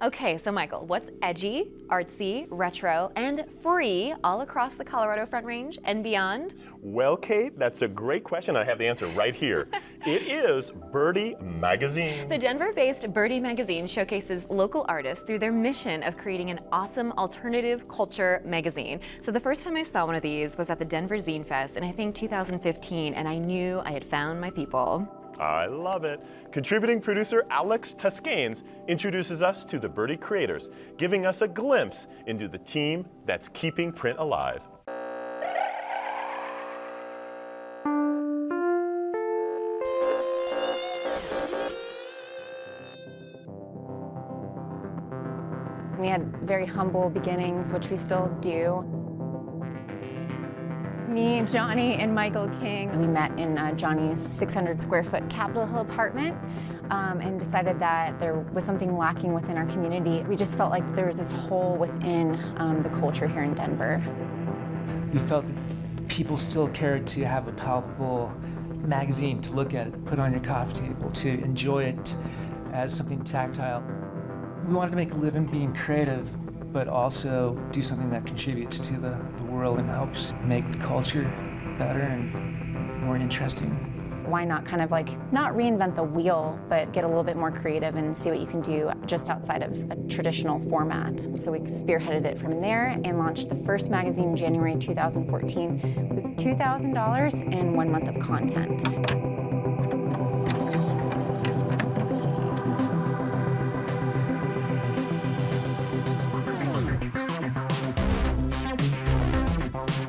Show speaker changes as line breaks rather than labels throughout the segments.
Okay, so Michael, what's edgy, artsy, retro, and free all across the Colorado Front Range and beyond?
Well, Kate, that's a great question. I have the answer right here. It is Birdy magazine.
The Denver-based Birdy magazine showcases local artists through their mission of creating an awesome alternative culture magazine. So the first time I saw one of these was at the Denver Zine Fest in I think 2015, and I knew I had found my people.
I love it. Contributing producer Alex Tuscanes introduces us to the Birdy creators, giving us a glimpse into the team that's keeping print alive.
We had very humble beginnings, which we still do. Me, Johnny, and Michael King, we met in Johnny's 600 square foot Capitol Hill apartment and decided that there was something lacking within our community. We just felt like there was this hole within the culture here in Denver.
We felt that people still cared to have a palpable magazine to look at, put on your coffee table, to enjoy it as something tactile. We wanted to make a living being creative, but also do something that contributes to the world and helps make the culture better and more interesting.
Why not kind of like, not reinvent the wheel, but get a little bit more creative and see what you can do just outside of a traditional format. So we spearheaded it from there and launched the first magazine in January 2014 with $2,000 and 1 month of content.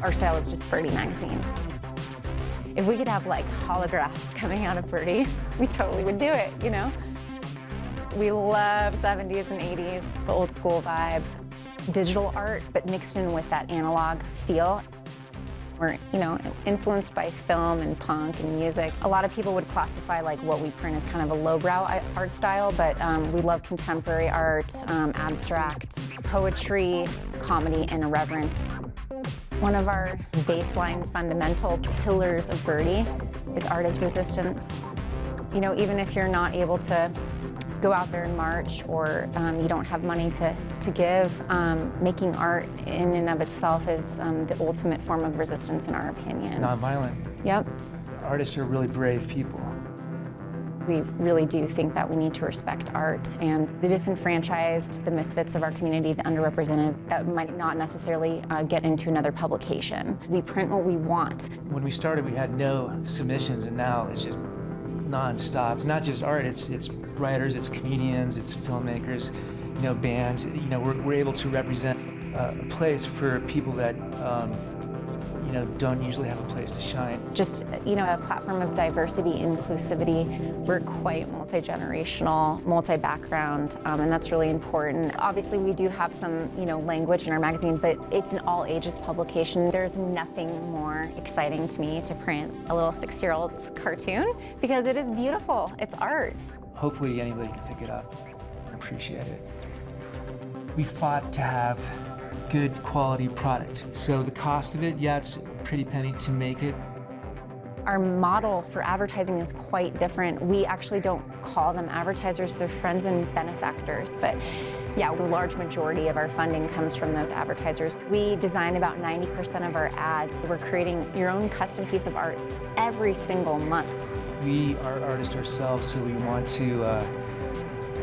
Our style is just Birdy magazine. If we could have like holographs coming out of Birdy, we totally would do it, you know? We love 70s and 80s, the old school vibe, digital art, but mixed in with that analog feel. We're, you know, influenced by film and punk and music. A lot of people would classify like what we print as kind of a lowbrow art style, but we love contemporary art, abstract, poetry, comedy, and irreverence. One of our baseline fundamental pillars of Birdy is art as resistance. You know, even if you're not able to go out there and march or you don't have money to give, making art in and of itself is the ultimate form of resistance in our opinion.
Nonviolent.
Yep.
Artists are really brave people.
We really do think that we need to respect art and the disenfranchised, the misfits of our community, the underrepresented, that might not necessarily get into another publication. We print what we want.
When we started, we had no submissions, and now it's just non-stop. It's not just art, it's writers, it's comedians, it's filmmakers, you know, bands. You know, we're able to represent a place for people that you know, don't usually have a place to shine.
Just, you know, a platform of diversity, inclusivity. We're quite multi-generational, multi-background, and that's really important. Obviously, we do have some, you know, language in our magazine, but it's an all-ages publication. There's nothing more exciting to me to print a little 6-year-old's cartoon because it is beautiful. It's art.
Hopefully, anybody can pick it up and appreciate it. We fought to have good quality product. So the cost of it, yeah, it's a pretty penny to make it.
Our model for advertising is quite different. We actually don't call them advertisers, they're friends and benefactors. But yeah, the large majority of our funding comes from those advertisers. We design about 90% of our ads. We're creating your own custom piece of art every single month.
We are artists ourselves, so we want to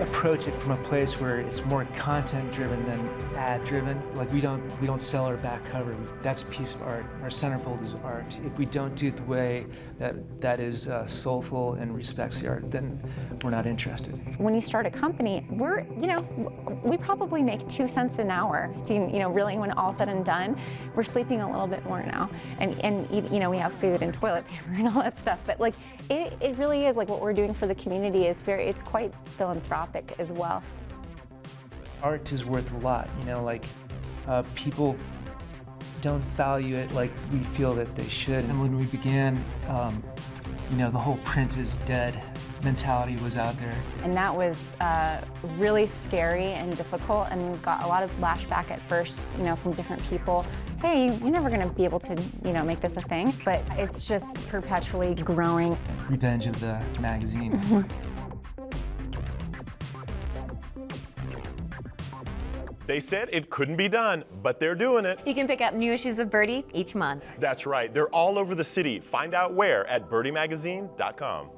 approach it from a place where it's more content-driven than ad-driven. Like we don't sell our back cover. That's a piece of art. Our centerfold is art. If we don't do it the way that is soulful and respects the art, then we're not interested.
When you start a company, we probably make 2 cents an hour. So, you know, really, when all said and done, we're sleeping a little bit more now, and you know, we have food and toilet paper and all that stuff. But like, it really is like what we're doing for the community is it's quite philanthropic as well.
Art is worth a lot, you know, like people don't value it like we feel that they should. And when we began, you know, the whole print is dead mentality was out there.
And that was really scary and difficult, and we got a lot of lashback at first, you know, from different people. Hey, you're never gonna be able to, you know, make this a thing, but it's just perpetually growing.
Revenge of the magazine.
They said it couldn't be done, but they're doing it.
You can pick up new issues of Birdy each month.
That's right. They're all over the city. Find out where at birdymagazine.com.